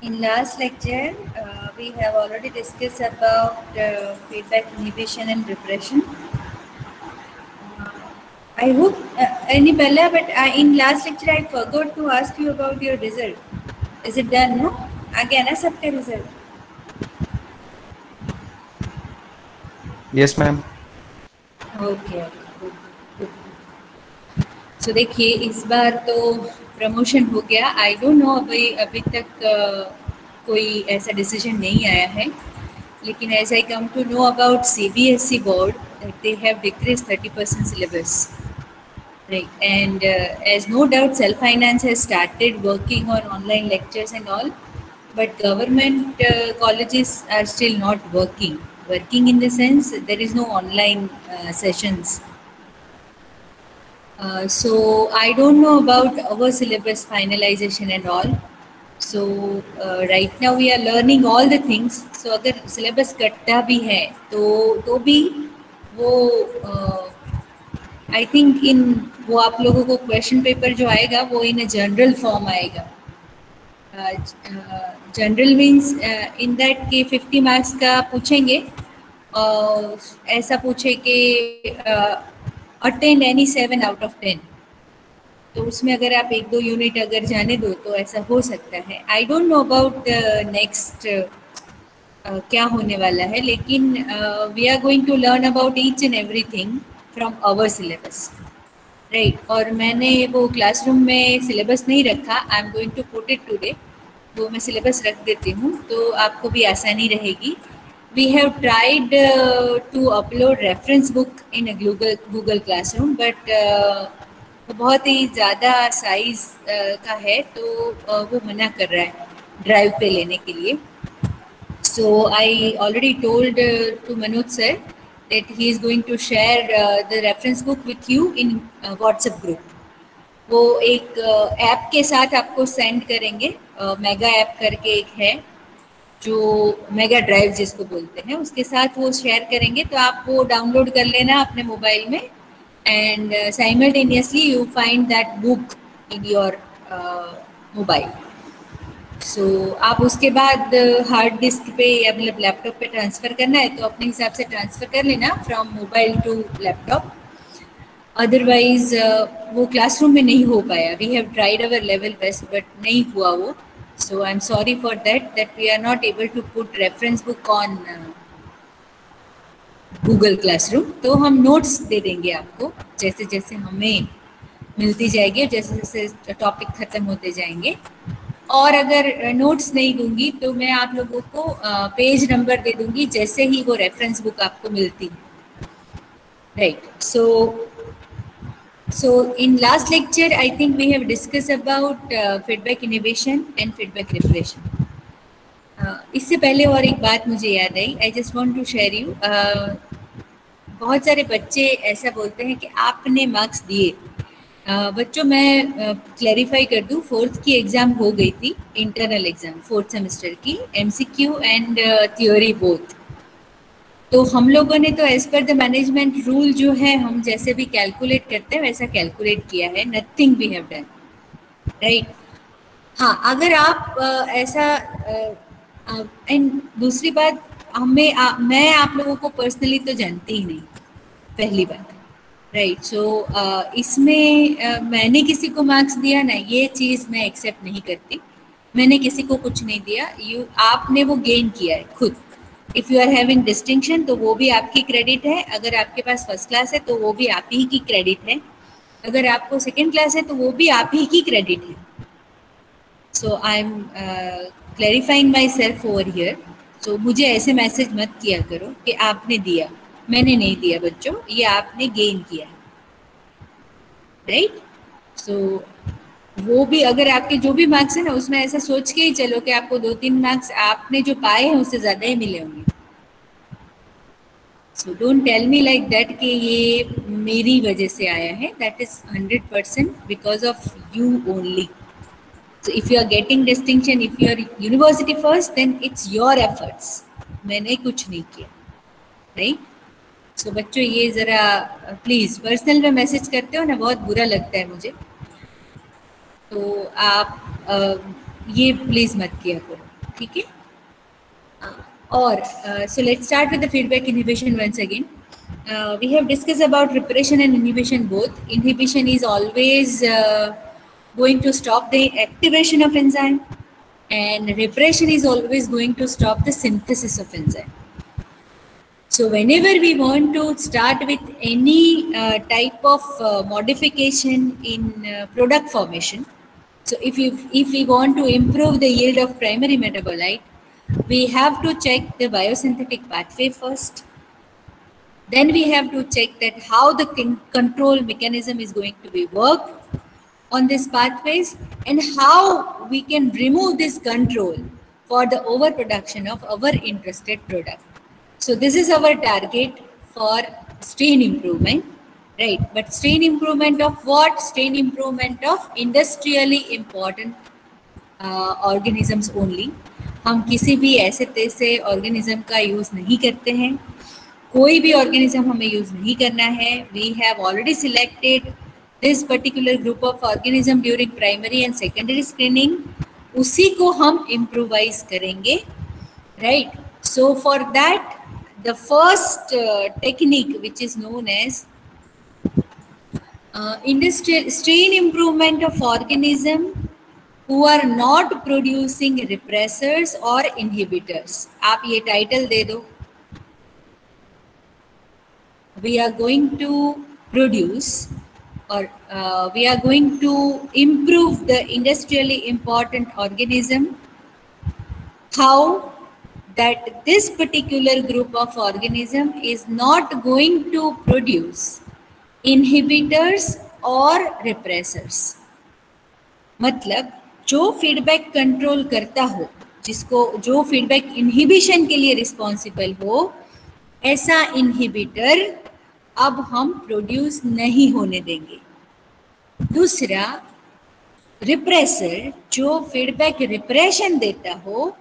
In last lecture, we have already discussed about feedback inhibition and repression. I hope any Bella, but in last lecture I forgot to ask you about your result. Is it done? No? Again, a सबके result. Yes, ma'am. Okay. So देखिए इस बार तो promotion हो गया. आई don't no अभी तक कोई ऐसा डिसीजन नहीं आया है. लेकिन as I come to know about CBSE board that they have decreased 30% syllabus, right? And as no doubt self finance has started working on online lectures and all, but government colleges are still not working. Working in the sense there is no online sessions. So I don't know about our syllabus finalization and all. So right now we are learning all the things. So अगर syllabus कटता भी है तो भी वो I think in वो आप लोगों को क्वेश्चन पेपर जो आएगा वो इन अ जनरल फॉर्म आएगा. जनरल मीन्स इन दैट के 50 मार्क्स का पूछेंगे. ऐसा पूछे कि अटेंड एनी 7 आउट ऑफ 10, तो उसमें अगर आप 1-2 यूनिट अगर जाने दो तो ऐसा हो सकता है. I don't know about next क्या होने वाला है, लेकिन we are going to learn about each and everything from our syllabus, right. और मैंने वो क्लासरूम में सिलेबस नहीं रखा. I am going to put it today. वो मैं सिलेबस रख देती हूँ तो आपको भी आसानी रहेगी. We have tried to upload reference book in Google classroom, but बहुत ही ज़्यादा साइज़ का है तो वो मना कर रहा है ड्राइव पे लेने के लिए. So I already told to Manoj sir that he is going to share the reference book with you in WhatsApp group. वो एक ऐप के साथ आपको सेंड करेंगे. मेगा ऐप करके एक है जो मेगा ड्राइव जिसको बोलते हैं, उसके साथ वो शेयर करेंगे. तो आप वो डाउनलोड कर लेना अपने मोबाइल में and simultaneously you find that book in your mobile. So आप उसके बाद हार्ड डिस्क पे या मतलब लैपटॉप पे ट्रांसफ़र करना है तो अपने हिसाब से ट्रांसफ़र कर लेना from mobile to laptop. Otherwise वो क्लासरूम में नहीं हो पाया. We have tried our level best but नहीं हुआ वो. So I am sorry for that we are not able to put reference book on Google classroom. तो हम नोट्स दे देंगे आपको जैसे जैसे हमें मिलती जाएगी और जैसे जैसे टॉपिक ख़त्म होते जाएंगे. और अगर नोट्स नहीं दूंगी तो मैं आप लोगों को पेज नंबर दे दूंगी जैसे ही वो रेफरेंस बुक आपको मिलती है, right. So in last lecture I think we have discussed about feedback inhibition and feedback repression. इससे पहले और एक बात मुझे याद आई. I just want to share you. बहुत सारे बच्चे ऐसा बोलते हैं कि आपने मार्क्स दिए. बच्चों मैं क्लैरिफाई कर दूं, 4th की एग्ज़ाम हो गई थी, इंटरनल एग्ज़ाम 4th सेमेस्टर की, MCQ एंड थियोरी बोथ. तो हम लोगों ने तो as per the management rule जो है हम जैसे भी कैलकुलेट करते हैं वैसा कैलकुलेट किया है. Nothing we have done, right. हाँ, अगर आप ऐसा एंड दूसरी बात, मैं आप लोगों को पर्सनली तो जानती ही नहीं, पहली बात, राइट. सो इसमें मैंने किसी को मार्क्स दिया ना, ये चीज़ मैं एक्सेप्ट नहीं करती. मैंने किसी को कुछ नहीं दिया. आपने वो गेन किया है खुद. If you are having distinction तो वो भी आपकी क्रेडिट है. अगर आपके पास फर्स्ट क्लास है तो वो भी आप ही की क्रेडिट है. अगर आपको सेकेंड क्लास है तो वो भी आप ही की क्रेडिट है. So I am clarifying my self over. Here so ऐसे मैसेज मत किया करो कि आपने दिया. मैंने नहीं दिया बच्चों, ये आपने गेन किया, राइट. सो वो भी अगर आपके जो भी मार्क्स है ना उसमें ऐसा सोच के ही चलो कि आपको 2-3 मार्क्स आपने जो पाए हैं उससे ज़्यादा ही मिले होंगे. So don't tell me like that कि ये मेरी वजह से आया है. That is 100% because of you only. So if you are getting distinction, if you are university first, then it's your efforts. मैंने कुछ नहीं किया, राइट. सो बच्चों ये ज़रा प्लीज़ पर्सनल में मैसेज करते हो ना, बहुत बुरा लगता है मुझे. तो आप ये प्लीज़ मत किया करो. ठीक है. Or so let's start with the feedback inhibition once again. We have discussed about repression and inhibition both. Inhibition is always going to stop the activation of enzyme, and repression is always going to stop the synthesis of enzyme. So whenever we want to start with any type of modification in product formation, so if we want to improve the yield of primary metabolite, we have to check the biosynthetic pathway first. Then we have to check that how the control mechanism is going to be worked on these pathways, and how we can remove this control for the overproduction of our interested product. So this is our target for strain improvement, right? But strain improvement of what? Strain improvement of industrially important organisms only. हम किसी भी ऐसे तैसे organism का use नहीं करते हैं. कोई भी organism हमें use नहीं करना है. We have already selected this particular group of organism during primary and secondary screening. उसी को हम improvise करेंगे, right? So for that, the first technique, which is known as industrial strain improvement of organism who are not producing repressors or inhibitors. आप ये title दे दो. We are going to produce, or we are going to improve the industrially important organism. How? That this particular group of organism is not going to produce inhibitors or repressors. मतलब जो feedback control करता हो, जिसको जो feedback inhibition के लिए responsible हो, ऐसा इनहिबिटर अब हम प्रोड्यूस नहीं होने देंगे. दूसरा, रिप्रेसर जो फीडबैक रिप्रेशन देता हो,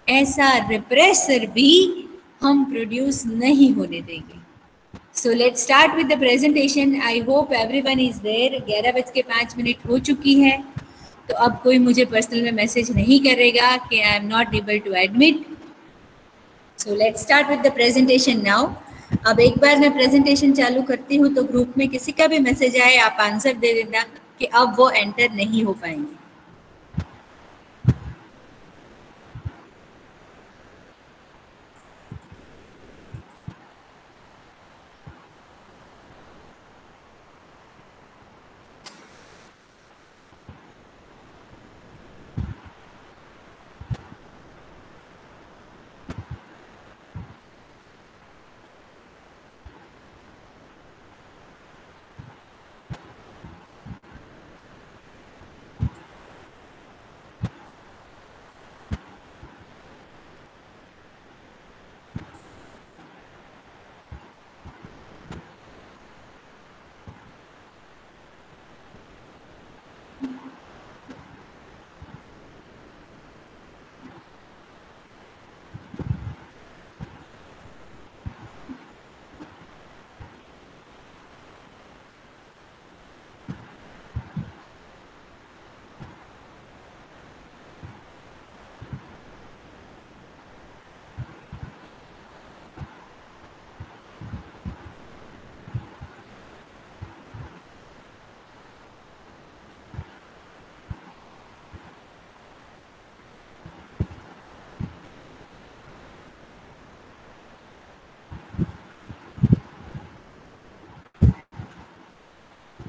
ऐसा रिप्रेसर भी हम प्रोड्यूस नहीं होने देंगे. So let's start with the presentation. I hope everyone is there. 11:05 हो चुकी है. तो अब कोई मुझे पर्सनल में मैसेज नहीं करेगा कि I am not able to admit. So let's start with the presentation now. अब एक बार मैं प्रेजेंटेशन चालू करती हूँ तो ग्रुप में किसी का भी मैसेज आए आप आंसर दे देना कि अब वो एंटर नहीं हो पाएंगे.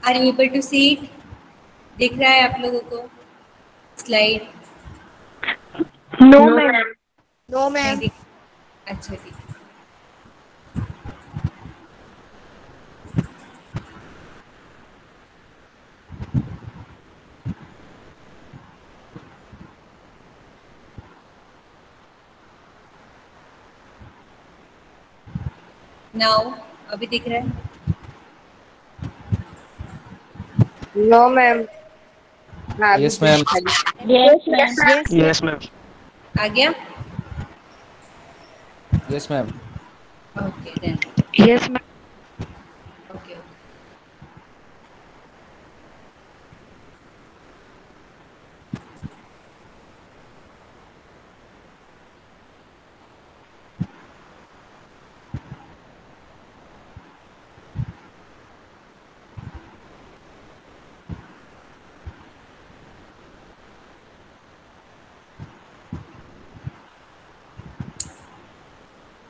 Are you able to see it? दिख रहा है आप लोगों को slide? No ma'am. No ma'am. अच्छा ठीक. नाउ अभी दिख रहा है? No ma'am. Yes ma'am. Yes ma'am. Yes ma'am. आ गया? Yes ma'am. Okay then. Yes ma'am. Okay.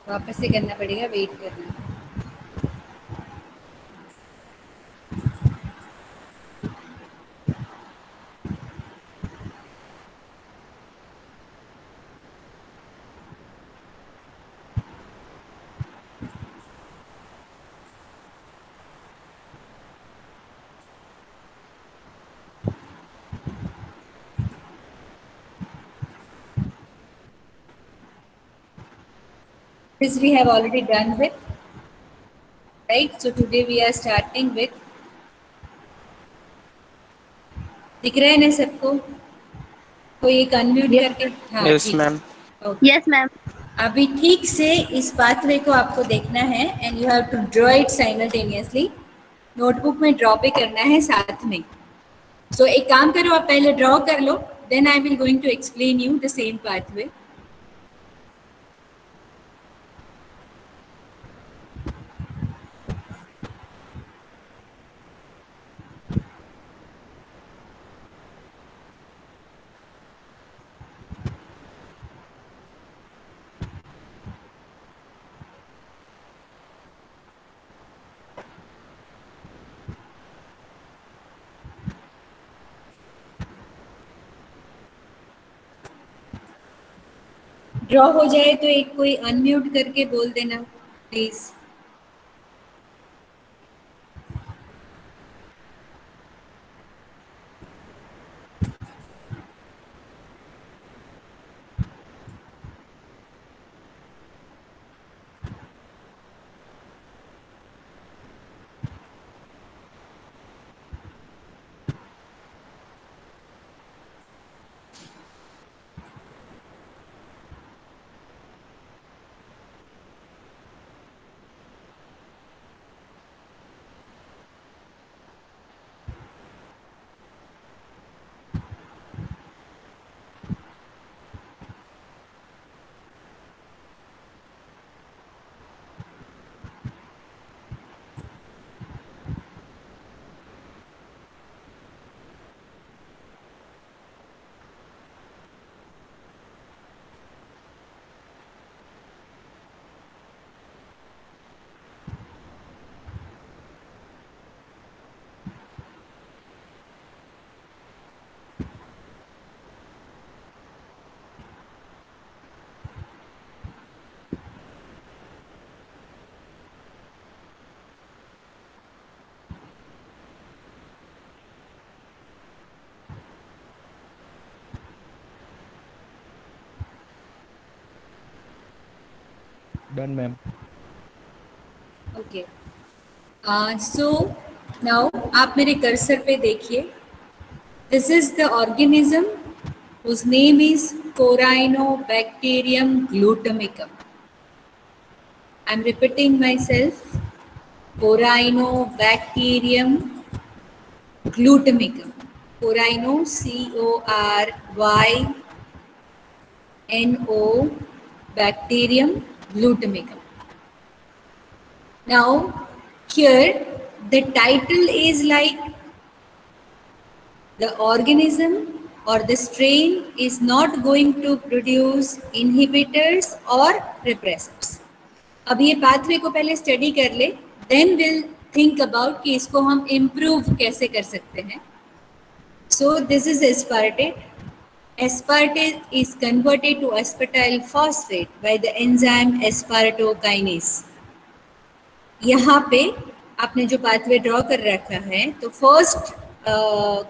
वापस से करना पड़ेगा, वेट करना। This we have already done with, right? So today we are starting with, दिख रहा है ना सबको? कोई एक अनम्यूट करके, हाँ Yes, ठीक ma'am. है, ओके। Yes, ma'am. अभी ठीक से इस पाथवे को आपको देखना है and you have to draw it simultaneously. Notebook में ड्रॉ भी करना है साथ में। सो एक काम करो, आप पहले ड्रॉ कर लो, then I will going to explain you the same pathway. Draw हो जाए तो एक कोई अनम्यूट करके बोल देना please. Done, ma'am. Okay, so now आप मेरे कर्सर पे देखिए। This is the organism whose name is Corynebacterium glutamicum. I'm repeating myself, Corynebacterium glutamicum. Coryno, CORYNO, bacterium glutamicum. Now here the title is like the organism or the strain is not going to produce inhibitors or repressors. अब ये pathway को पहले study कर ले, then will think about कि इसको हम improve कैसे कर सकते हैं। सो this is aspartate. Aspartate is converted to aspartyl phosphate by the enzyme aspartokinase. यहाँ पे आपने जो पाथवे ड्रॉ कर रखा है, तो फर्स्ट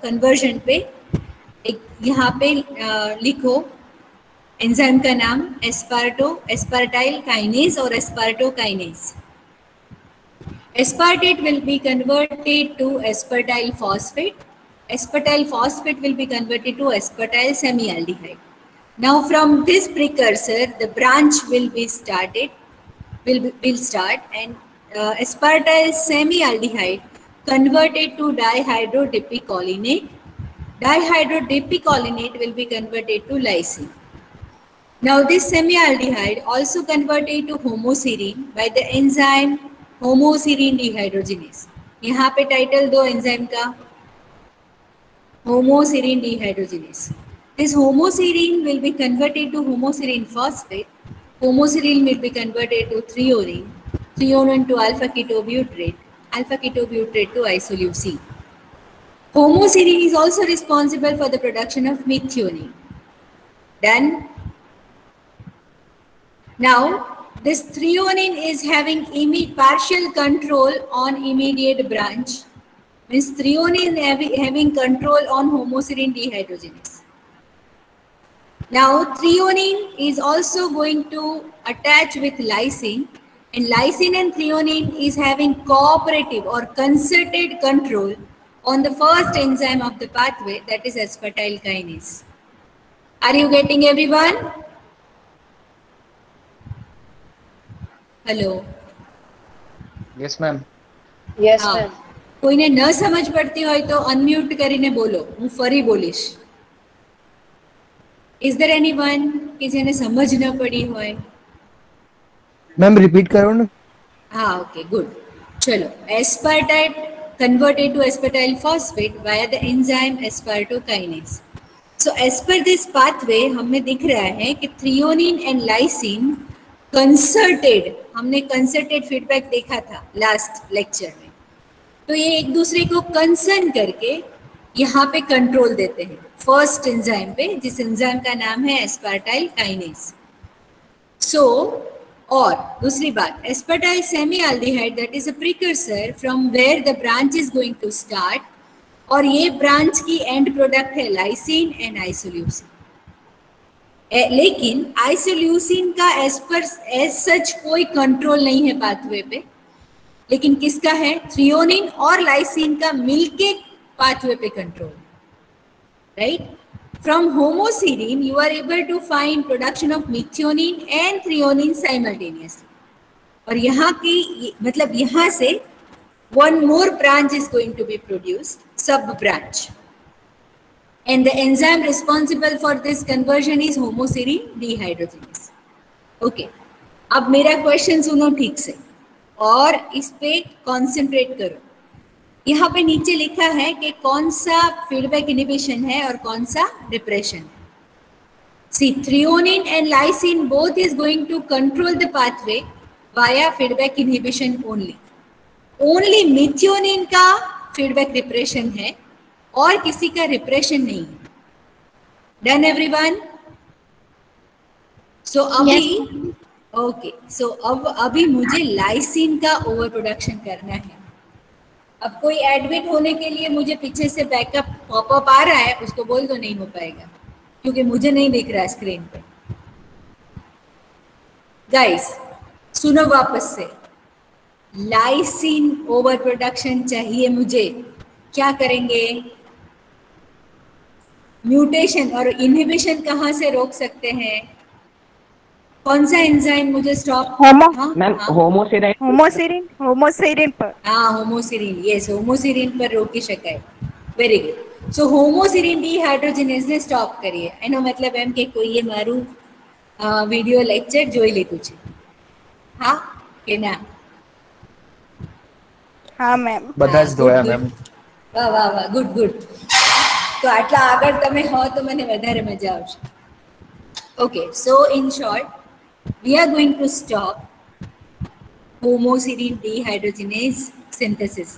कन्वर्जन पे एक यहाँ पे लिखो एंजाइम का नाम एस्पार्टाइल काइनेज और एस्पार्टोकाइनेज। Aspartate will be converted to aspartyl phosphate. Aspartyl phosphate will be converted to aspartyl semialdehyde. Now from this precursor, the branch will start and aspartyl semialdehyde converted to dihydrodepicolinate. Dihydrodepicolinate will be converted to lysine. Now this semialdehyde also converted to homoserine by the enzyme homoserine dehydrogenase. यहाँ पे title दो enzyme का, homoserine dehydrogenase. This homoserine will be converted to homoserine phosphate Homoserine will be converted to threonine, threonine to alpha ketobutyrate, alpha ketobutyrate to isoleucine. Homoserine is also responsible for the production of methionine. Done. Now, this threonine is having partial control on immediate branch. Means threonine having control on homoserine dehydrogenase. Now, threonine is also going to attach with lysine, and lysine and threonine is having cooperative or concerted control on the first enzyme of the pathway, that is aspartyl kinase. Are you getting everyone? Hello. Yes, ma'am. Yes, हाँ, ma'am. કોઈને ન સમજ પડતી હોય તો unmute કરીને બોલો, હું ફરી બોલીશ. Is there anyone કે જેને સમજ ન પડી હોય? मैम रिपीट करो ना. हाँ, okay, good. चलो, aspartate converted to aspartyl phosphate via the enzyme aspartokinase. So as per this pathway हमें दिख रहा है कि threonine and lysine concerted, हमने concerted feedback देखा था last lecture में. तो ये एक दूसरे को कंसर्न करके यहाँ पे कंट्रोल देते हैं फर्स्ट एंजाइम पे, जिस एंजाइम का नाम है एस्पार्टाइल काइनेज. सो और दूसरी बात, aspartyl semi aldehyde that is a precursor from where the branch is going to start, और ये ब्रांच की एंड प्रोडक्ट है लाइसिन एंड आइसोल्यूसिन. लेकिन आइसोल्यूसिन का एज सच कोई कंट्रोल नहीं है पाथवे पे, लेकिन किसका है? थ्रियोनिन और लाइसिन का मिलके पाथवे पे control. Right? From homoserine you are able to find production of methionine and threonine simultaneously. और यहाँ की मतलब यहाँ से one more branch is going to be produced, sub branch, and the enzyme responsible for this conversion is homoserine dehydrogenase. Okay, अब मेरा question सुनो ठीक से और इस पे कॉन्सेंट्रेट करो. यहाँ पे नीचे लिखा है कि कौन सा फीडबैक इनिबिशन है और कौन सा रिप्रेशन है. See, threonine and lysine both is going to control the pathway via feedback inhibition only. Only methionine का फीडबैक रिप्रेशन है और किसी का रिप्रेशन नहीं है. Done everyone? सो अभी ओके, सो अब अभी मुझे लाइसिन का ओवर प्रोडक्शन करना है. अब कोई एडमिट होने के लिए मुझे पीछे से बैकअप पॉपअप आ रहा है, उसको बोल दो नहीं हो पाएगा क्योंकि मुझे नहीं दिख रहा है स्क्रीन पे. गाइस सुनो वापस से, लाइसिन ओवर प्रोडक्शन चाहिए मुझे. क्या करेंगे? म्यूटेशन और इनहिबिशन कहाँ से रोक सकते हैं? कौन सा एंजाइम मुझे स्टॉप? होमोसेरिन पर. हाँ, होमोसेरिन. यस, होमोसेरिन पर रोकी शकाय. Very good. So homoserine dehydrogenase ने स्टॉप करिए. એનો મતલબ એમ કે કોઈએ મારું વિડિયો લેક્ચર જોઈ લીધું છે. હા કે ના? હા મેમ. બધા જ જોયા મેમ. વાહ વાહ વાહ, ગુડ ગુડ. તો આટલા આગળ તમે હો તો મને વધારે મજા આવશે. Okay, so in short we are going to stop homoserine dehydrogenase synthesis.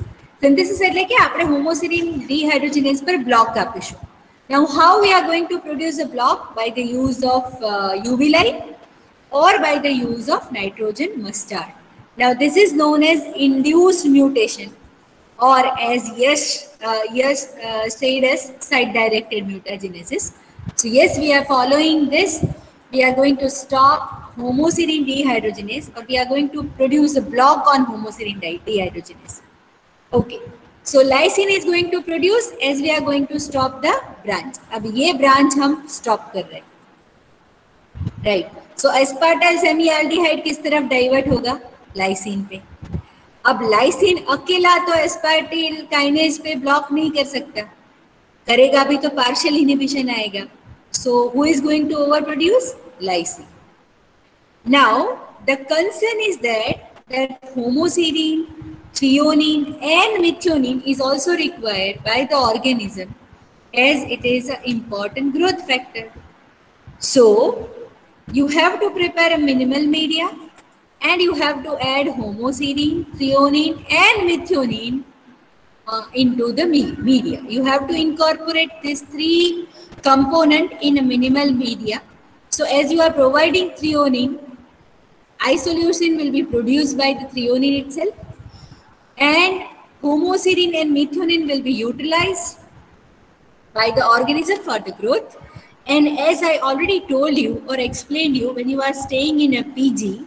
Synthesis એટલે કે આપણે homoserine dehydrogenase પર block આપીશું. Now how we are going to produce a block? By the use of UV light or by the use of nitrogen mustard. Now this is known as induced mutation, or as Yash said as site directed mutagenesis. So yes, we are following this. We are going to stop homoserine dehydrogenase, or we are going to produce a block on homoserine dehydrogenase. Okay, so lysine is going to produce as we are going to stop the branch. अब ये branch हम stop कर रहे हैं. Right. So aspartyl semialdehyde किस तरफ divert होगा? Lysine पे. अब लाइसिन अकेला तो एस्पार्टिल काइनेज पे ब्लॉक नहीं कर सकता, करेगा भी तो पार्शियल इनहिबिशन आएगा. So who is going to over produce? Lysine. Now the concern is that homoserine, threonine and methionine is also required by the organism as it is an important growth factor. So You have to prepare a minimal media and you have to add homoserine, threonine and methionine into the media. You have to incorporate these three component in a minimal media. So as you are providing threonine, isoleucine will be produced by the threonine itself, and homoserine and methionine will be utilized by the organism for the growth. And as I already told you or explained you, when you are staying in a PG,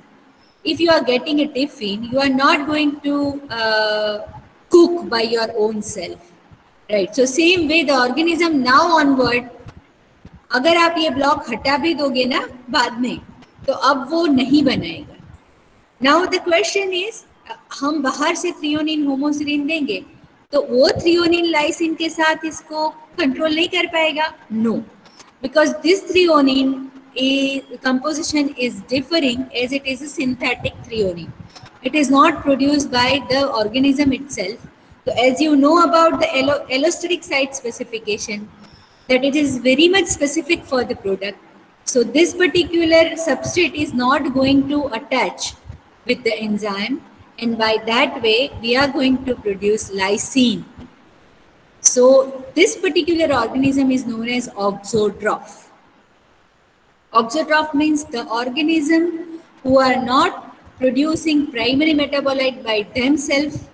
if you are getting a tiffin, you are not going to cook by your own self, right? So same way the organism now onward, अगर आप ये block हटा भी दोगे ना बाद में, तो अब वो नहीं बनाएगा. नाउ द क्वेश्चन इज, हम बाहर से थ्रियोनिन होमोसिरिन देंगे तो वो थ्रियोनिन लाइसिन के साथ इसको कंट्रोल नहीं कर पाएगा. No, because this threonine composition is differing as it is a synthetic threonine. It is not produced by the organism itself. So as you know about the allosteric site specification, that it is very much specific for the product. So this particular substrate is not going to attach with the enzyme, and by that way we are going to produce lysine. So this particular organism is known as auxotroph. Auxotroph means the organism who are not producing primary metabolite by themselves,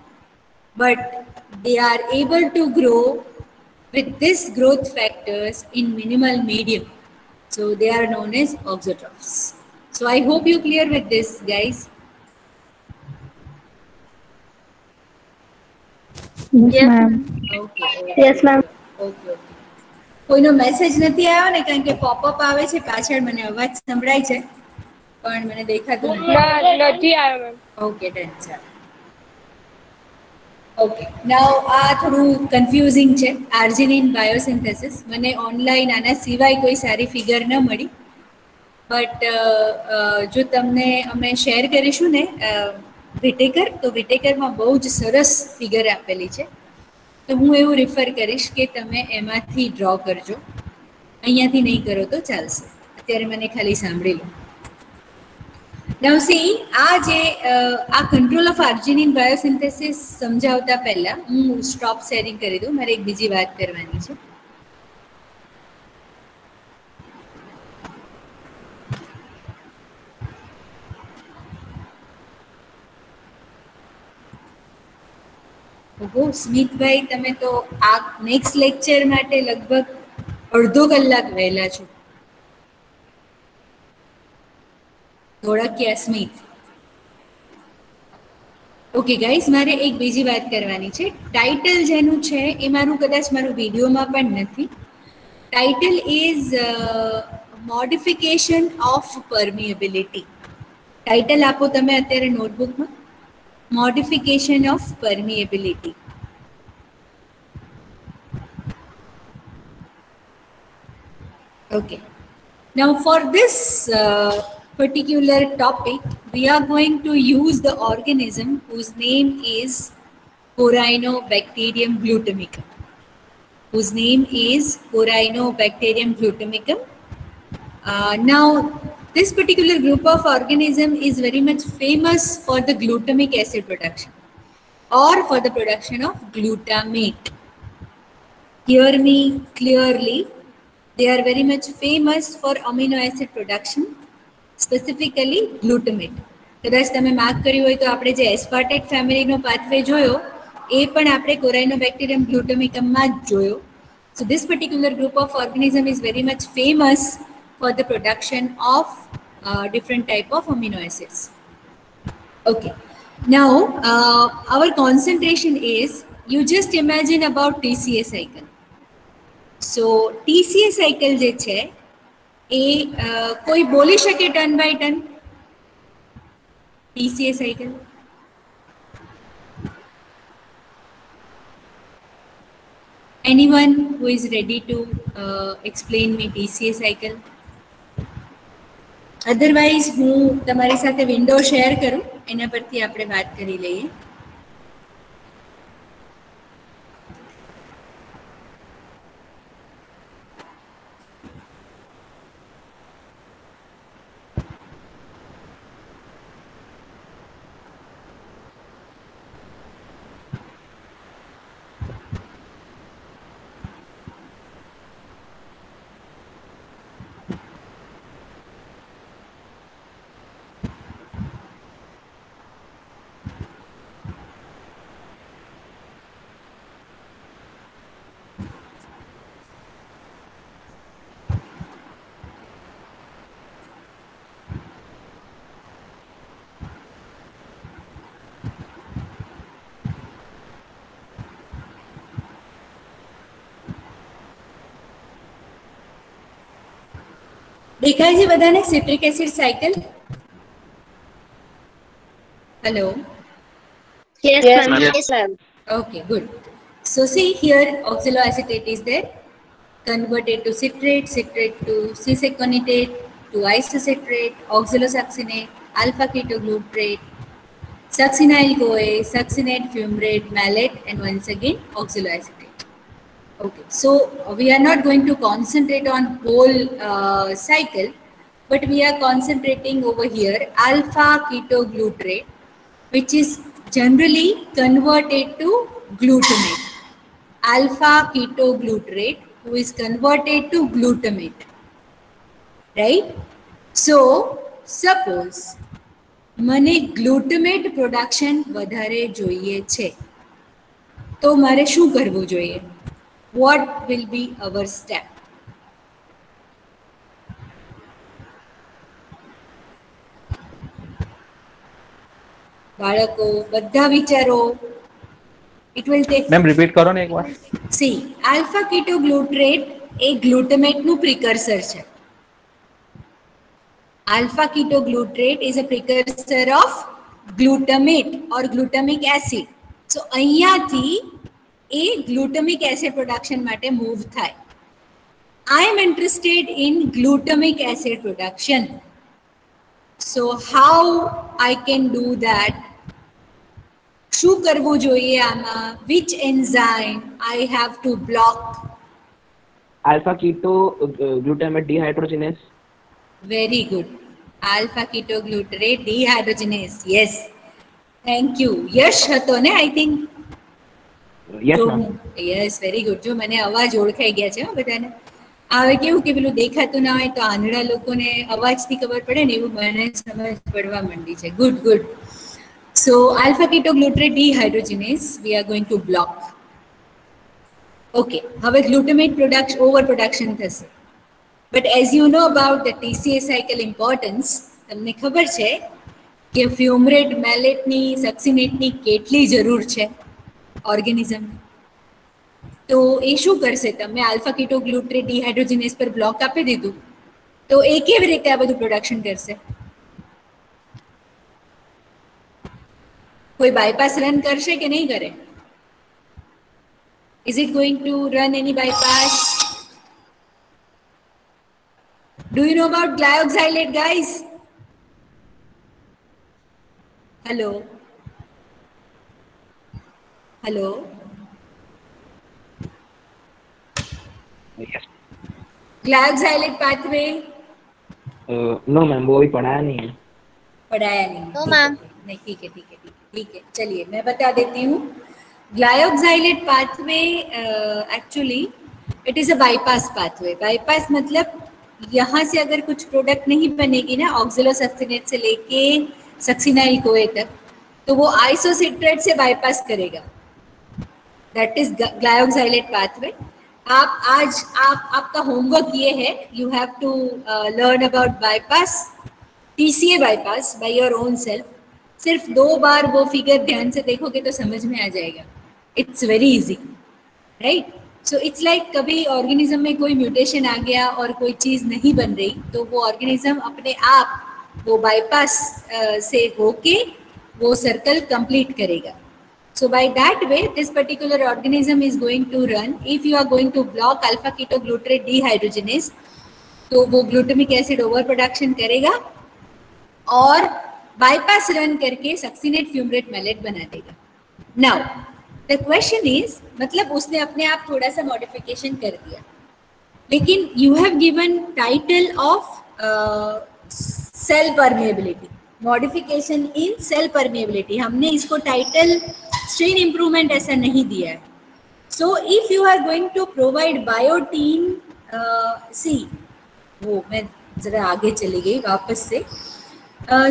but they are able to grow with these growth factors in minimal medium. So they are known as auxotrophs. So I hope you clear with this, guys. Yes, ma'am. Okay. Yes, ma'am. Okay. કોઈનો message નથી આવ્યો ને, કારણ કે popup આવે છે પાછળ, મને અવાજ સંભળાય છે પણ મને દેખાતું નથી. નથી આવ્યો મેમ. ઓકે ડન, ચાલો. ઓકે, નાઉ આ થોડું કન્ફ્યુઝિંગ છે, આર્જિનિન બાયોસિન્થેસિસ. મને ઓનલાઈન આના સિવાય કોઈ સારી ફિગર ન મળી, બટ જો તમને અમે શેર કરીશું ને વિટેકર, તો વિટેકરમાં બહુ જ સરસ ફિગર આપેલી છે. તો હું એવું રિફર કરીશ કે તમે એમાંથી ડ્રો કરજો. અહીંયાથી નહીં કરો તો ચાલશે, અત્યારે મને ખાલી સાંભળી લો. નાઉ સી, આ જે આ કંટ્રોલ ઓફ આર્જિનિન બાયોસિન્થેસિસ સમજાવતા પહેલા હું સ્ટોપ શેરિંગ કરી દઉં, મારે એક બીજી વાત કરવાની છે. ઓહો સ્મિતભાઈ, તમે તો આ નેક્સ્ટ લેક્ચર માટે લગભગ અડધો કલાક વહેલા છો. ધોળકિયા સ્મિત. ઓકે ગાઈઝ, મારે એક બીજી વાત કરવાની છે. ટાઇટલ જેનું છે એ મારું કદાચ મારું વિડીયોમાં પણ નથી. Title is modification of permeability. Title આપો તમે અત્યારે નોટબુકમાં, modification of permeability. Okay. Now for this particular topic, we are going to use the organism whose name is Corynebacterium glutamicum. Whose name is Corynebacterium glutamicum. Now, this particular group of organism is very much famous for the glutamic acid production or for the production of glutamate. Hear me clearly. They are very much famous for amino acid production, specifically glutamate. કદાચ તમે mark કર્યું હોય તો આપણે જે એસ્પાર્ટેટ ફેમિલીનો pathway જોયો એ પણ આપણે કોરાઇનોબેક્ટેરિયમ ગ્લુટામિકમમાં જ જોયો. So this particular group of organism is very much famous for the production of different type of amino acids. Okay. Now our concentration is, you just imagine about TCA cycle. So TCA cycle જે છે એ કોઈ બોલી શકે turn by turn? TCA cycle anyone who is ready to explain me TCA cycle? Otherwise હું તમારી સાથે window share કરું, એના પરથી આપણે વાત કરી લઈએ. દેખાય છે બધાને citric acid cycle? Hello. Yes, Yes, ma'am. ma'am. Yes, ma'am. Okay, good. So see here, oxaloacetate is there, converted to citrate, citrate to cis-aconitate, to isocitrate, oxalosuccinate, alpha-ketoglutarate, succinyl-CoA, succinate, fumarate, malate, and once again oxaloacetate. Okay, so we are not going to concentrate on whole cycle, but we are concentrating over here alpha-ketoglutarate, which is generally converted to glutamate. Alpha-ketoglutarate, who is converted to glutamate, right? So suppose મને glutamate production વધારે જોઈએ છે, તો મારે શું કરવું જોઈએ? What will be our step? બાળકો બધા વિચારો. It will take. Ma'am repeat करो ने एक बार. See, alpha ketoglutarate એ ગ્લુટામેટનું પ્રિકર્સર છે. Alpha ketoglutarate is a precursor of glutamate or glutamic acid. So અહીંયાથી એ glutamic acid production માટે move થાય. I am interested in glutamic acid production. So how I can do that? શું કરવું જોઈએ આમાં? Which enzyme I have to block? Alpha keto glutamate dehydrogenase. Very good. Alpha ketoglutarate dehydrogenase. Yes. Thank you. યશ હતો ને I think. Yes, ma'am. Yes, very good. જો મને અવાજ ઓળખાઈ ગયા છે બધાને. હવે કેવું કે પેલું દેખાતું ના હોય તો આંધળા લોકોને અવાજથી ખબર પડે ને એવું મને સમજ પડવા માંડી છે. Good, good. So alpha ketoglutarate dehydrogenase we are going to block. Okay. હવે glutamate production overproduction થશે. But as you know about the TCA cycle importance, તમને ખબર છે કે ફ્યુમરેટ, મેલેટની, સક્સિનેટની કેટલી જરૂર છે ઓર્ગેનિઝમને? તો એ શું કરશે? તમે આલ્ફા કેટોગ્લુટરેટ ડિહાઇડ્રોજેનેઝ પર બ્લોક આપી દીધું તો એ કેવી રીતે આ બધું પ્રોડક્શન કરશે? કોઈ બાયપાસ રન કરશે કે નહીં કરે? Is it going to run any bypass? Do you know about glyoxylate, guys? Hello? Hello? Yes. Glyoxylate pathway? No, ma'am. वो भी पढ़ाया नहीं है. पढ़ाया नहीं? No, ma'am. नहीं, ठीक है, ठीक है, ठीक है, ठीक है. चलिए मैं बता देती हूँ. Glyoxylate pathway actually it is a bypass pathway. Bypass मतलब यहाँ से अगर कुछ प्रोडक्ट नहीं बनेगी ना ऑक्सलोसक्सिनेट से लेके सक्सिनाइल कोए तक, तो वो आइसोसिट्रेट से बाईपास करेगा. That is glyoxylate pathway. आप आपका होमवर्क ये है, you have to learn about bypass, TCA bypass by your own self. सिर्फ 2 बार वो फिगर ध्यान से देखोगे तो समझ में आ जाएगा. It's very easy, right? So it's like कभी ऑर्गेनिज्म में कोई म्यूटेशन आ गया और कोई चीज़ नहीं बन रही, तो वो ऑर्गेनिज्म अपने आप वो बाईपास से होके वो सर्कल कंप्लीट करेगा. So by that way, this particular organism is going to run. If you are going to block alpha ketoglutarate dehydrogenase, तो वो ग्लूटामिक एसिड ओवर प्रोडक्शन करेगा और बाईपास रन करके सक्सिनेट, फ्यूमरेट, मैलेट बना देगा. Now the question is, मतलब उसने अपने आप थोड़ा सा मॉडिफिकेशन कर दिया, लेकिन you have given title of cell permeability, modification in cell permeability. हमने इसको टाइटल स्ट्रेन इम्प्रूवमेंट ऐसा नहीं दिया है. So if you are going to provide biotin, see वो मैं जरा आगे चली गई वापस से.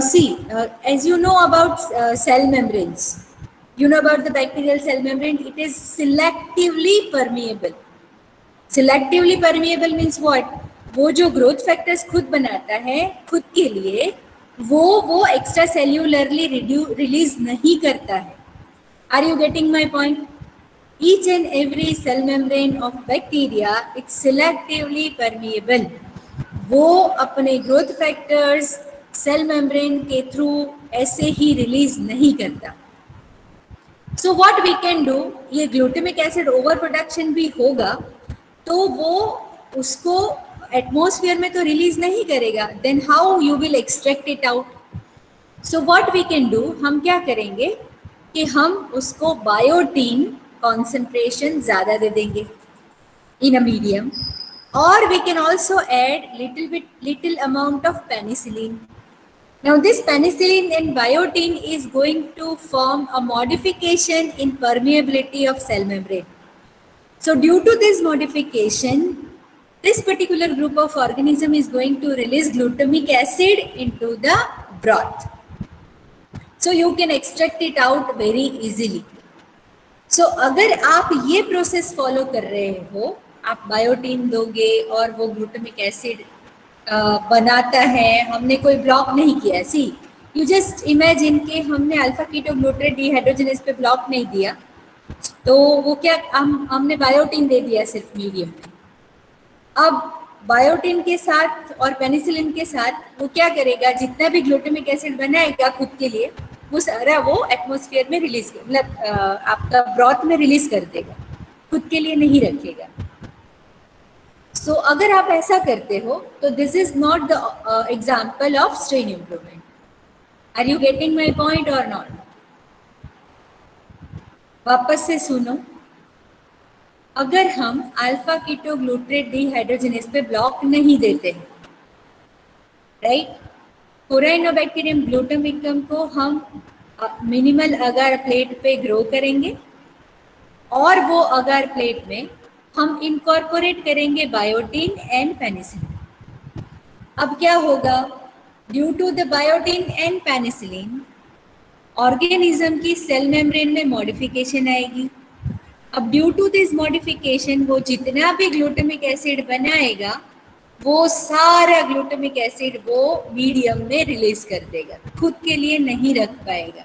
See, as you know about cell membranes, you know about the bacterial cell membrane, it is selectively permeable. Selectively permeable means what? वो जो growth factors खुद बनाता है खुद के लिए, वो extra cellularly release नहीं करता है. Are you getting my point? Each and every cell membrane of bacteria, it's selectively permeable. वो अपने ग्रोथ फैक्टर्स सेल मेम्ब्रेन के थ्रू ऐसे ही रिलीज नहीं करता। So what we can do, ये ग्लूटामिक एसिड ओवर प्रोडक्शन भी होगा तो वो उसको एटमॉस्फेयर में तो रिलीज नहीं करेगा, then how you will extract it out. So what we can do, हम क्या करेंगे कि हम उसको बायोटीन कॉन्सेंट्रेशन ज़्यादा दे देंगे in a medium, or we can also add little amount of penicillin. Now this penicillin and biotin is going to form a modification in permeability of cell membrane. So due to this modification, this particular group of organism is going to release glutamic acid into the broth. So you can extract it out very easily. So अगर आप ये process follow कर रहे हो, आप biotin दोगे और वो ग्लूटामिक एसिड बनाता है, हमने कोई ब्लॉक नहीं किया। सी यू जस्ट इमेजिन कि हमने अल्फा कीटोग्लूट्रेट डिहाइड्रोजनेज पे ब्लॉक नहीं दिया, तो वो क्या हमने बायोटीन दे दिया सिर्फ मीडियम में। अब बायोटीन के साथ और पेनिसिलिन के साथ वो क्या करेगा, जितना भी ग्लूटामिक एसिड बनाएगा खुद के लिए वो सारा वो एटमॉस्फेयर में रिलीज मतलब आपका ब्रॉथ में रिलीज कर देगा, खुद के लिए नहीं रखेगा। सो अगर आप ऐसा करते हो तो this is not the example of strain improvement. Are you getting my point और नॉट? वापस से सुनो, अगर हम अल्फा कीटोग्लूट्रेट डिहाइड्रोजनेज पे ब्लॉक नहीं देते हैं, राइट, कोराइनोबैक्टीरियम ग्लूटामिकम को हम मिनिमल अगार प्लेट पे ग्रो करेंगे और वो अगार प्लेट में हम इनकॉर्पोरेट करेंगे बायोटीन एंड पेनिसिलिन। अब क्या होगा, due to the biotin and penicillin organism की सेल मेम्ब्रेन में मॉडिफिकेशन आएगी। अब ड्यू टू दिस मॉडिफिकेशन वो जितना भी ग्लूटामिक एसिड बनाएगा वो सारा ग्लूटामिक एसिड वो मीडियम में रिलीज कर देगा, खुद के लिए नहीं रख पाएगा।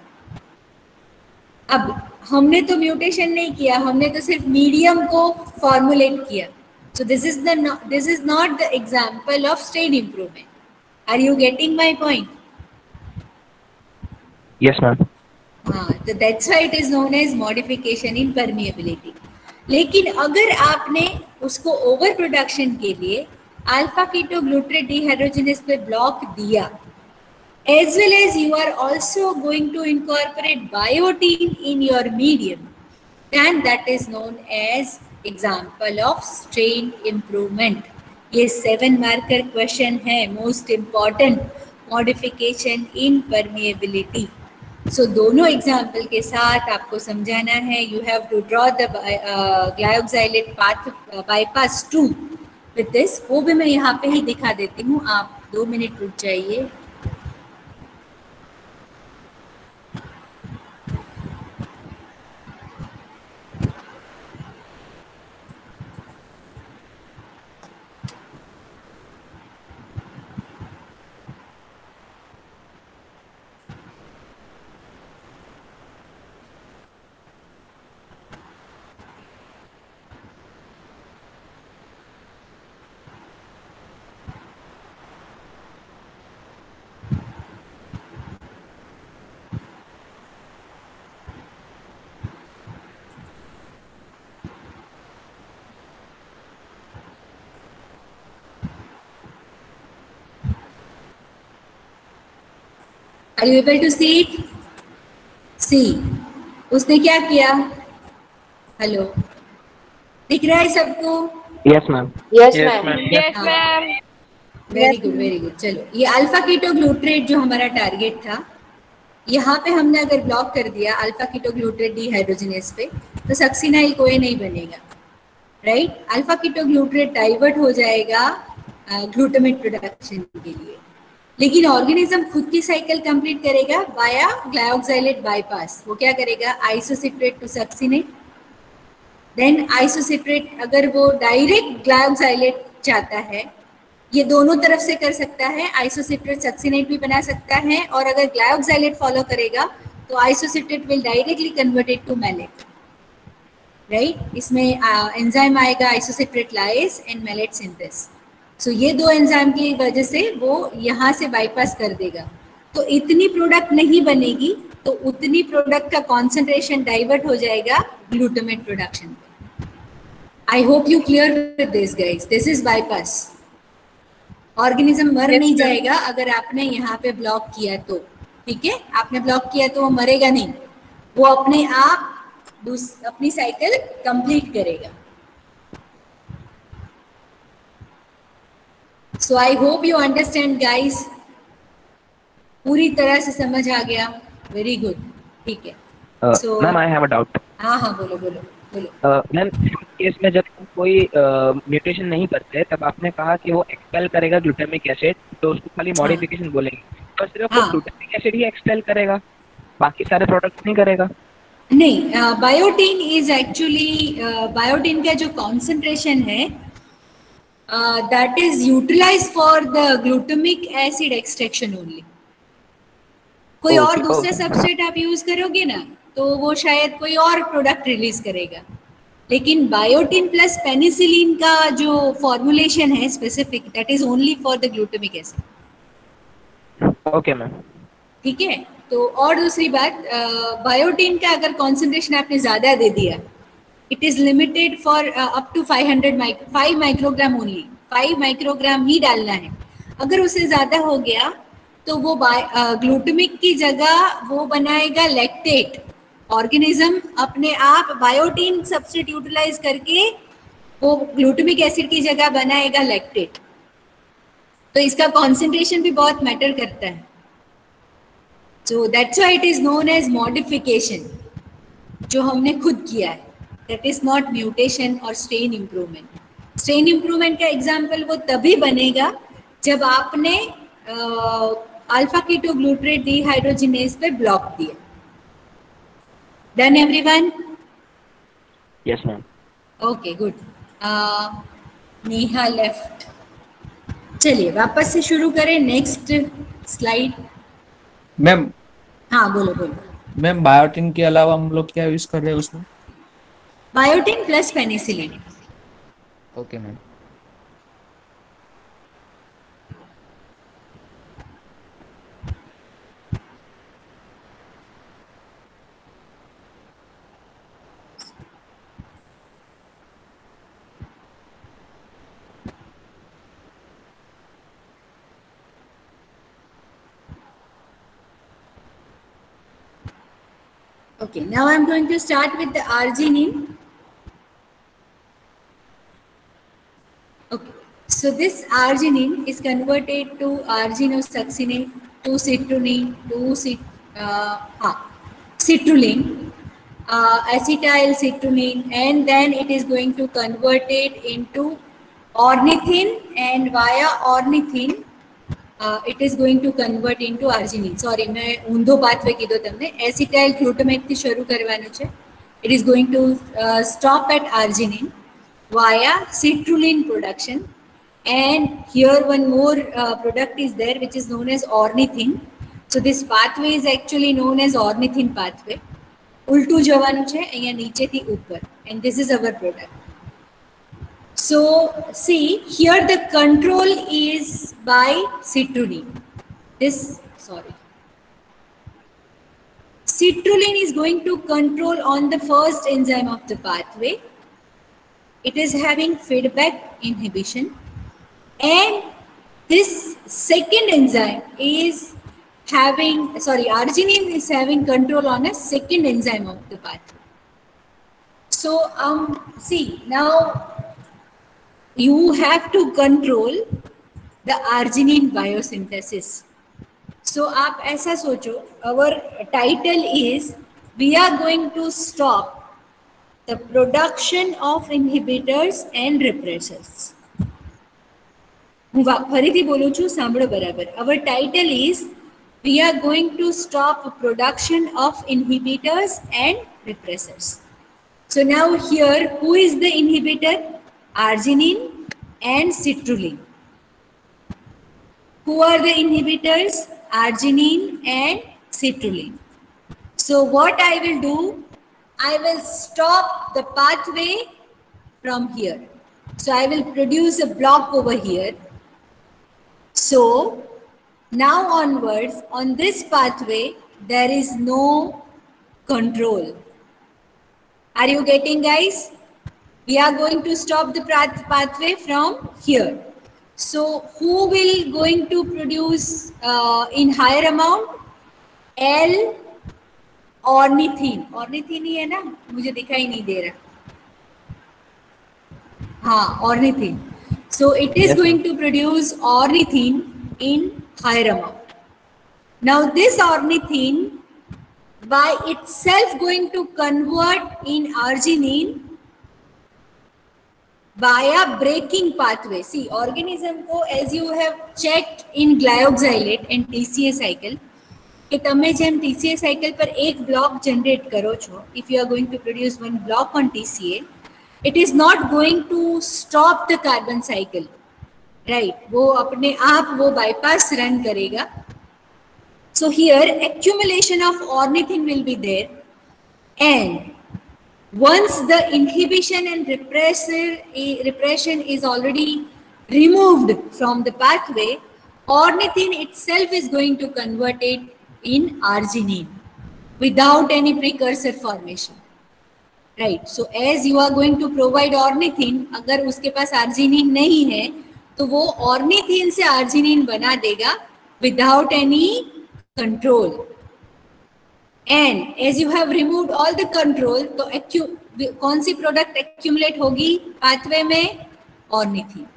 अब हमने तो म्यूटेशन नहीं किया, हमने तो सिर्फ मीडियम को फॉर्मुलेट किया। So this is not the example of strain improvement. Are you getting my point? Yes ma'am. हाँ, तो that's why it is known as modification in permeability. लेकिन अगर आपने उसको ओवर प्रोडक्शन के लिए अल्फा कीटोग्लूट्रेट डिहाइड्रोजनेज पे ब्लॉक दिया, as well as you are also going to incorporate biotin in your medium, then that is known as example of strain improvement. ये 7 marker question है, most important, modification in permeability. So दोनों example के साथ आपको समझाना है। You have to draw the glyoxylate path bypass 2 with this. वो भी मैं यहाँ पे ही दिखा देती हूँ, आप 2 मिनट रुक जाइए। Are you able to see it? See, उसने क्या किया? हेलो, दिख रहा है सबको? Yes ma'am. Yes, ma'am. Yes, ma'am. Very good, very good. चलो, ये अल्फा कीटोग्लूट्रेट जो हमारा टारगेट था, यहाँ पे हमने अगर ब्लॉक कर दिया अल्फा कीटोग्लूट्रेट डिहाइड्रोजनेज पे, तो सक्सिनाइल कोई नहीं बनेगा, राइट? अल्फा कीटोग्लूट्रेट डाइवर्ट हो जाएगा ग्लूटामेट प्रोडक्शन के लिए, लेकिन ऑर्गेनिज्म खुद की साइकिल कंप्लीट करेगा वाया ग्लायोक्साइलेट बाईपास। वो क्या करेगा, isocitrate to succinate, then isocitrate अगर वो डायरेक्ट ग्लायोक्साइलेट चाहता है, ये दोनों तरफ से कर सकता है, आइसोसिट्रेट सक्सिनेट भी बना सकता है, और अगर ग्लायोक्साइलेट फॉलो करेगा तो isocitrate will directly converted to malate, right? इसमें एंजाइम आएगा isocitrate lyase and malate synthase. So ये दो एंजाइम की वजह से वो यहाँ से बाईपास कर देगा, तो इतनी प्रोडक्ट नहीं बनेगी, तो उतनी प्रोडक्ट का कॉन्सेंट्रेशन डाइवर्ट हो जाएगा ग्लूटामेट प्रोडक्शन पे। आई hope you clear with this guys, this is bypass. Organism मर नहीं जाएगा अगर आपने यहाँ पे ब्लॉक किया तो, ठीक है, आपने ब्लॉक किया तो वो मरेगा नहीं, वो अपने आप अपनी साइकिल कंप्लीट करेगा। So I hope you understand guys, पूरी तरह से समझ आ गया, वेरी गुड, ठीक है। Ma'am I have a doubt. हाँ हाँ बोलो बोलो बोलो। मैम केस में जब कोई म्यूटेशन नहीं करते तब आपने कहा कि वो एक्सपेल करेगा ग्लूटामिक एसिड, तो उसको खाली मॉडिफिकेशन बोलेंगे, तो सिर्फ वो ग्लूटामिक एसिड ही एक्सपेल करेगा, बाकी सारे प्रोडक्ट्स नहीं करेगा? नहीं, बायोटिन इज एक्चुअली, बायोटिन का जो कॉन्सेंट्रेशन है that is utilize for the glutamic acid extraction only. कोई और दूसरा सबस्ट्रेट आप यूज करोगे ना तो वो शायद कोई और प्रोडक्ट रिलीज करेगा, लेकिन बायोटिन प्लस पेनिसिलिन का जो फॉर्मुलेशन है specific, that is only for the glutamic acid. Okay ma'am, ठीक है। तो और दूसरी बात, बायोटिन का अगर कॉन्सेंट्रेशन आपने ज़्यादा दे दिया, it is limited for up to 5 microgram only, 5 microgram ही डालना है। अगर उससे ज़्यादा हो गया तो वो ग्लूटामिक की जगह वो बनाएगा लैक्टेट। ऑर्गेनिज्म अपने आप बायोटिन सब्स्टिट्यूट यूटिलाइज करके वो ग्लूटामिक एसिड की जगह बनाएगा लैक्टेट। तो इसका कॉन्सेंट्रेशन भी बहुत मैटर करता है। So that's why it is known as modification, जो हमने खुद किया है, that is not mutation or strain improvement. Strain improvement का एग्जाम्पल वो तभी बनेगा जब आपने अल्फा कीटोग्लूटरेट डिहाइड्रोजिनेज पे ब्लॉक दिया। Done everyone? Yes ma'am. Okay good. Neha left. चलिए वापस से शुरू करें, नेक्स्ट स्लाइड। मैम हाँ बोलो बोलो। मैम बायोटिन के अलावा हम लोग क्या यूज कर रहे हैं उसमें? Biotin plus penicillin. Okay ma'am. Okay, now I'm going to start with the arginine. Okay, so this arginine is converted to arginosuccinate, to citrulline, citrulline, acetyl citrulline, and then it is going to convert it into ornithine, and via ornithine it is going to convert into arginine. Sorry, मैं ઊંધો pathway કીધો તમને, acetyl glutamate થી શરૂ કરવાનું છે. It is going to stop at arginine via citrulline production, and here one more product is there which is known as ornithine. So this pathway is actually known as ornithine pathway. ઉલટું જવાનું છે અહીંયા નીચેથી ઉપર, and this is our product. So see here the control is by citrulline. Citrulline is going to control on the first enzyme of the pathway. It is having feedback inhibition, and this second enzyme is having, arginine is having control on a second enzyme of the pathway. So see now you have to control the arginine biosynthesis. So आप ऐसा सोचो, our title is we are going to stop the production of inhibitors and repressors. હું ફરીથી બોલું છું, સાંભળો બરાબર. Our title is we are going to stop production of inhibitors and repressors. So now here who is the inhibitor? Arginine and citrulline. Who are the inhibitors? Arginine and citrulline. So what I will do, I will stop the pathway from here. So I will produce a block over here, So now onwards on this pathway there is no control. Are you getting, guys? We are going to stop the pathway from here. So who will going to produce in higher amount? L ornithine. Ornithine ही है ना, मुझे दिखाई नहीं दे रहा. हाँ, ornithine. So it is going to produce ornithine in higher amount. Now this ornithine by itself going to convert in arginine via braking pathway. See, organism को as you have checked in glyoxylate and TCA cycle, कि તમે જેમ TCA cycle પર એક block generate કરો છો, if you are going to produce one block on TCA, it is not going to stop the carbon cycle, right? वो अपने आप वो bypass run करेगा. So here accumulation of ornithine will be there, and once the inhibition and repression is already removed from the pathway, ornithine itself is going to convert it in arginine without any precursor formation, right? So as you are going to provide ornithine, अगर उसके पास arginine नहीं है तो वो ornithine से arginine बना देगा without any control. And as you have removed all the control, तो कौन सी product accumulate होगी pathway में? Ornithine.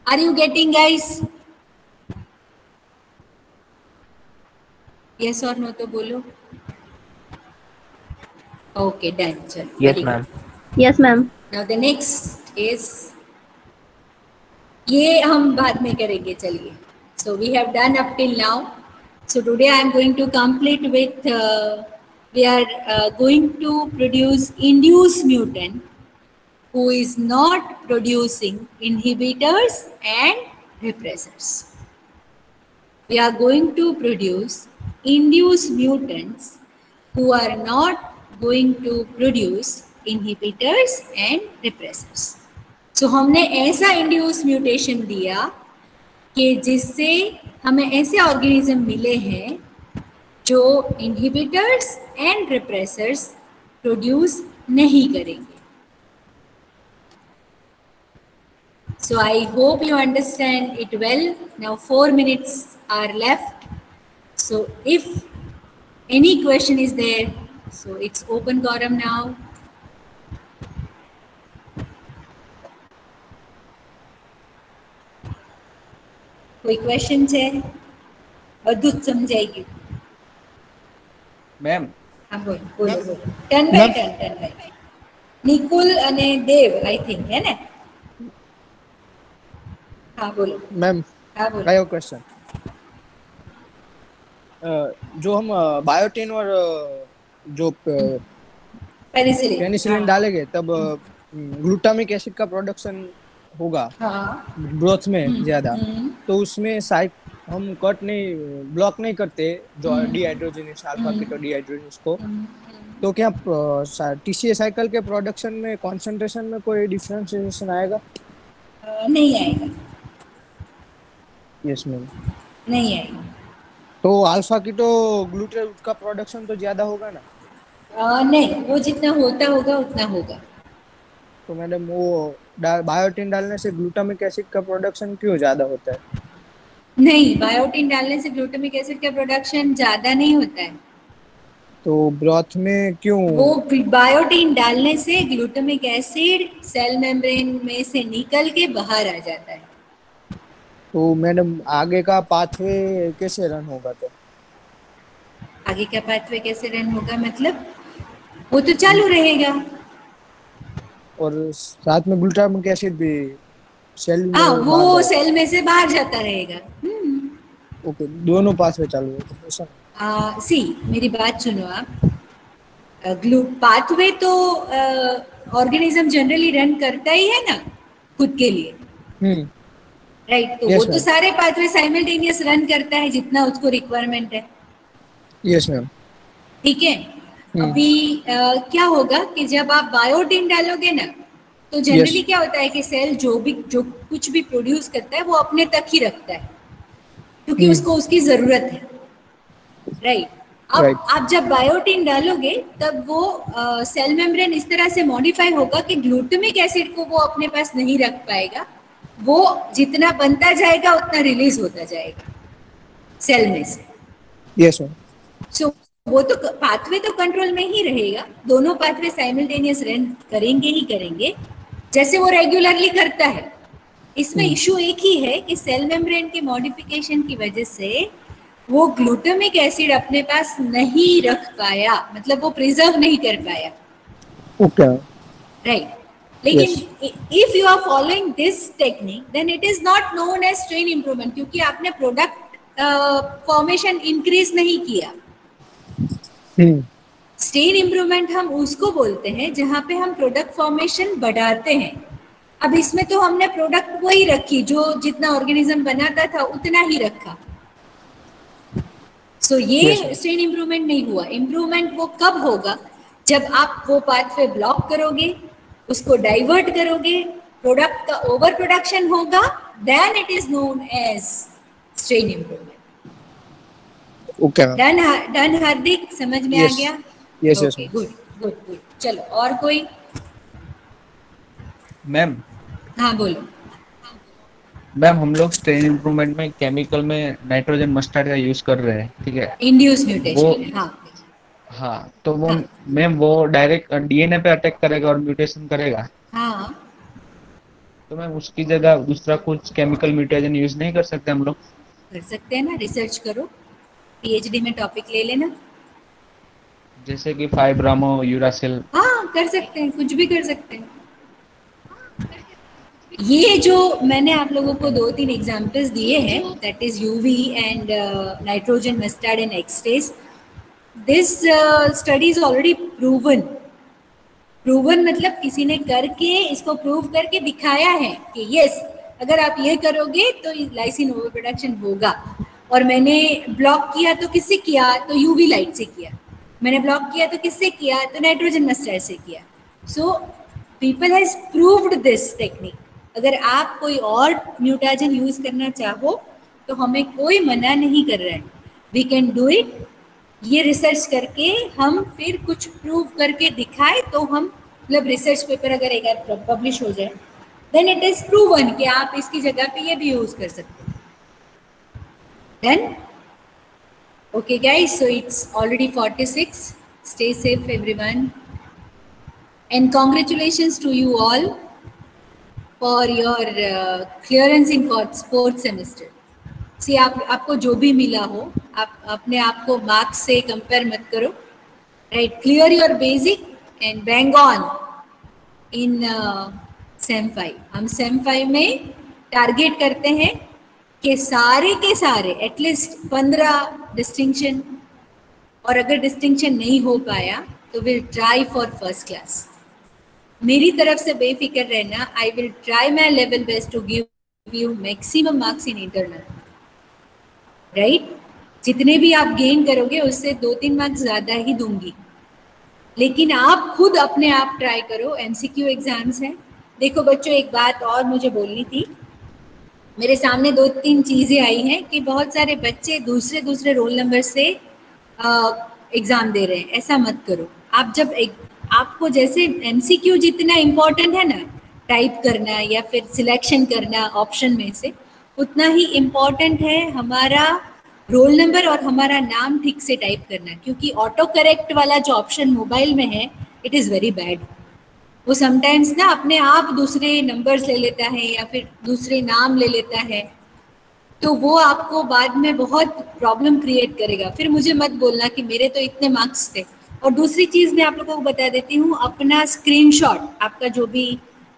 Are you getting, guys? Yes or no तो बोलो. Okay, done. चलो. Yes, ma'am. Yes, ma'am. Now the next is, ये हम बाद में करेंगे, चलिए. So we have done up till now. So today I am going to complete with, we are going to produce induced mutant who is not producing inhibitors and repressors. We are going to produce induced mutants who are not going to produce inhibitors and repressors. So हमने ऐसा induced mutation दिया कि जिससे हमें ऐसे organism मिले हैं जो इनहिबिटर्स एंड रिप्रेसर्स प्रोड्यूस नहीं करेंगे. So I hope you understand it well. Now 4 minutes are left. So if any question is there, so it's open forum now. कोई क्वेश्चन છે? બધું જ સમજાઈ ગયું? મેમ હા બોલો બોલો બોલો. Turn by turn. નિકુલ અને દેવ આઈ થિંક है ને? हाँ बोलो. मैम हाँ बोलो. I have a question. जो हम बायोटिन और जो पेनिसिलिन. पेनिसिलिन डालेंगे तब ग्लूटामिक एसिड का प्रोडक्शन होगा हाँ. ग्रोथ में ज्यादा, तो उसमें हम कट नहीं ब्लॉक नहीं करते जो डिहाइड्रोजिनेस अल्फा कीटो डिहाइड्रोजिनेस को, तो क्या टीसीए साइकिल के प्रोडक्शन में कंसंट्रेशन में कोई डिफरेंशिएशन आएगा? नहीं आएगा. Yes ma'am. नहीं आएगा. तो अल्फा कीटो ग्लूटेन का प्रोडक्शन तो ज्यादा होगा ना? नहीं, वो जितना होता होगा उतना होगा. तो मैडम वो बायोटिन डालने से ग्लूटामिक एसिड का प्रोडक्शन क्यों ज्यादा होता है? नहीं, बायोटिन डालने से ग्लूटामिक एसिड का प्रोडक्शन ज्यादा नहीं होता है. तो ब्रोथ में क्यों? वो बायोटिन डालने से ग्लूटामिक एसिड सेल मेम्ब्रेन में से निकल के बाहर आ जाता है. तो मैडम आगे का पाथवे कैसे रन होगा? तो आगे का पाथवे कैसे रन होगा मतलब वो तो चालू रहेगा. और साथ में ग्लूटामिक एसिड भी सेल में, हाँ, वो सेल में से बाहर जाता रहेगा. ओके, दोनों पाथवे चालू है. सी मेरी बात सुनो आप. पाथवे तो ऑर्गेनिज्म जनरली रन करता ही है ना खुद के लिए, राइट? तो वो तो सारे पाथवे साइमल्टेनियस रन करता है जितना उसको रिक्वायरमेंट है. Yes ma'am. ठीक है. अभी क्या होगा कि जब आप बायोटिन डालोगे ना तो जनरली क्या होता है कि सेल जो कुछ भी प्रोड्यूस करता है वो अपने तक ही रखता है, क्योंकि उसको उसकी जरूरत है, राइट। अब Right. आप जब बायोटिन डालोगे तब वो सेल मेम्ब्रेन इस तरह से मॉडिफाई होगा कि ग्लूटामिक एसिड को वो अपने पास नहीं रख पाएगा, वो जितना बनता जाएगा उतना रिलीज होता जाएगा सेल में से। Yes, ma'am. सो वो तो पाथवे तो कंट्रोल में ही रहेगा, दोनों पाथवे साइमल्टेनियस रन करेंगे ही करेंगे जैसे वो रेगुलरली करता है। इसमें इशू एक ही है कि सेल मेम्ब्रेन के मॉडिफिकेशन की वजह से वो ग्लूटामिक एसिड अपने पास नहीं रख पाया, मतलब वो प्रिजर्व नहीं कर पाया, Okay. राइट। लेकिन if you are following this technique then it is not known as strain improvement, क्योंकि आपने प्रोडक्ट फॉर्मेशन इंक्रीज नहीं किया। स्ट्रेन इम्प्रूवमेंट हम उसको बोलते हैं जहां पे हम प्रोडक्ट फॉर्मेशन बढ़ाते हैं। अब इसमें तो हमने प्रोडक्ट वही रखी, जो जितना ऑर्गेनिज्म बनाता था उतना ही रखा। सो ये स्ट्रेन इम्प्रूवमेंट नहीं हुआ। इम्प्रूवमेंट वो कब होगा? जब आप वो पाथवे ब्लॉक करोगे, उसको डाइवर्ट करोगे, प्रोडक्ट का ओवर प्रोडक्शन होगा, then it is known as strain improvement. Okay, ma'am. Done Hardik, समझ में Yes. आ गया? Yes, yes, Okay, ma'am. Good good good. चलो और कोई? मैम हाँ बोलो। मैम हम लोग स्ट्रेन इम्प्रूवमेंट में केमिकल में नाइट्रोजन मस्टर्ड का यूज कर रहे हैं, ठीक है। इंड्यूस म्यूटेशन, वो हाँ हाँ, तो वो हाँ। मैम वो डायरेक्ट डीएनए पे अटैक करेगा और म्यूटेशन करेगा, हाँ, तो मैम उसकी जगह दूसरा कुछ केमिकल म्यूटेशन यूज नहीं कर सकते हम लोग? कर सकते हैं ना, रिसर्च करो, पीएचडी में टॉपिक ले लेना। जैसे कि फाइब्रामो यूरासिल। हाँ कर सकते हैं, कुछ भी कर सकते हैं। ये जो मैंने आप लोगों को 2-3 एग्जांपल्स दिए हैं, that is UV and nitrogen mustard and extras, this study is already proven. Proven मतलब किसी ने करके इसको प्रूव करके दिखाया है कि यस, अगर आप ये करोगे तो लाइसिन ओवर प्रोडक्शन होगा। और मैंने ब्लॉक किया तो किससे किया? तो यूवी लाइट से किया। मैंने ब्लॉक किया तो किससे किया? तो नाइट्रोजन मस्टर्ड से किया। So people has proved this technique. अगर आप कोई और म्यूटाजन यूज करना चाहो तो हमें कोई मना नहीं कर रहा है, वी कैन डू इट। ये रिसर्च करके हम फिर कुछ प्रूव करके दिखाए तो हम, मतलब रिसर्च पेपर अगर एक बार पब्लिश हो जाए देन इट इज प्रूवन कि आप इसकी जगह पे ये भी यूज कर सकते हैं। Then okay guys, so it's already 46. Stay safe everyone and congratulations to you all for your clearance in fourth semester. See, आपको जो भी मिला हो, आप अपने आप को मार्क्स से कंपेयर मत करो, right. Clear your basic and bang on in same 5। हम सेम 5 में टारगेट करते हैं कि सारे के सारे एटलीस्ट 15 डिस्टिंक्शन, और अगर डिस्टिंक्शन नहीं हो पाया तो will try for first class. मेरी तरफ से बेफिक्र रहना, I will try my level best to give you maximum marks in internal, right. जितने भी आप गेन करोगे उससे 2-3 मार्क्स ज़्यादा ही दूंगी, लेकिन आप खुद अपने आप ट्राई करो। एमसीक्यू एग्जाम्स हैं। देखो बच्चों, एक बात और मुझे बोलनी थी। मेरे सामने 2-3 चीज़ें आई हैं कि बहुत सारे बच्चे दूसरे रोल नंबर से एग्ज़ाम दे रहे हैं। ऐसा मत करो। आप जब आपको जैसे एमसीक्यू जितना इम्पोर्टेंट है ना टाइप करना या फिर सिलेक्शन करना ऑप्शन में से, उतना ही इम्पोर्टेंट है हमारा रोल नंबर और हमारा नाम ठीक से टाइप करना। क्योंकि ऑटो करेक्ट वाला जो ऑप्शन मोबाइल में है, इट इज़ वेरी बैड। वो समटाइम्स ना अपने आप दूसरे नंबर्स ले लेता है या फिर दूसरे नाम ले लेता है, तो वो आपको बाद में बहुत प्रॉब्लम क्रिएट करेगा। फिर मुझे मत बोलना कि मेरे तो इतने मार्क्स थे। और दूसरी चीज़ मैं आप लोगों को बता देती हूँ, अपना स्क्रीनशॉट, आपका जो भी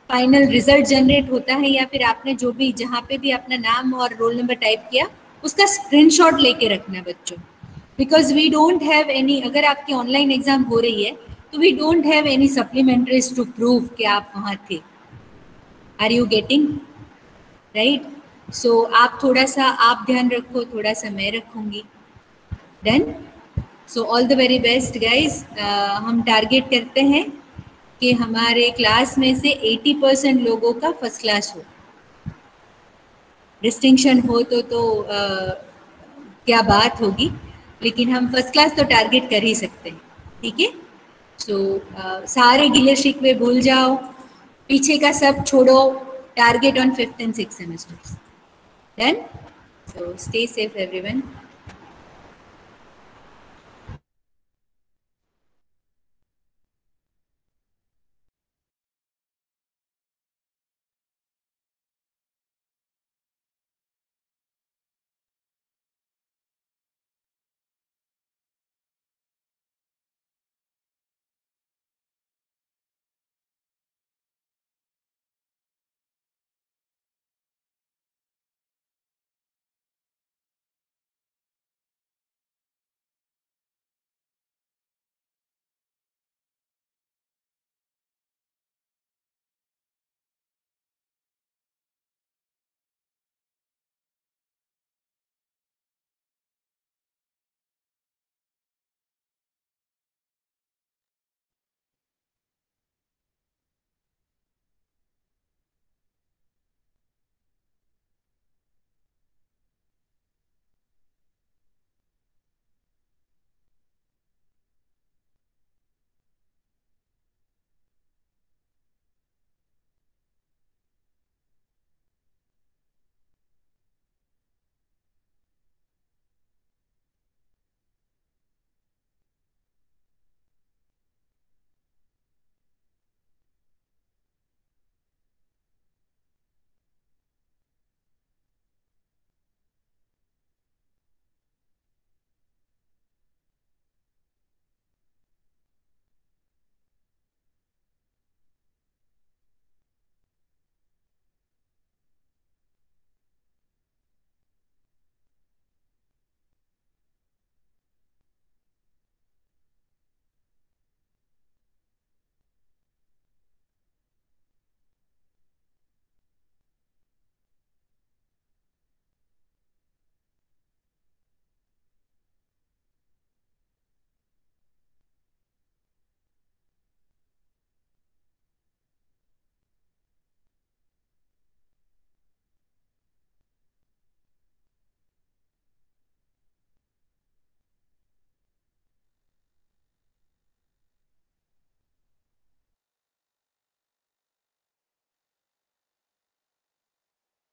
फाइनल रिजल्ट जनरेट होता है या फिर आपने जो भी जहाँ पे भी अपना नाम और रोल नंबर टाइप किया, उसका स्क्रीनशॉट लेके रखना बच्चों। Because we don't have any, अगर आपकी ऑनलाइन एग्जाम हो रही है तो we don't have any supplementaries to prove कि आप वहाँ थे। Are you getting right? So आप थोड़ा सा आप ध्यान रखो, थोड़ा सा मैं रखूँगी। Done? So all the very best guys. हम टारगेट करते हैं कि हमारे क्लास में से 80% लोगों का फर्स्ट क्लास हो। डिस्टिंक्शन हो तो क्या बात होगी, लेकिन हम फर्स्ट क्लास तो टारगेट कर ही सकते हैं, ठीक है। सो सारे गिले शिकवे भूल जाओ, पीछे का सब छोड़ो, target on 5th and 6th semesters. Done. So stay safe everyone.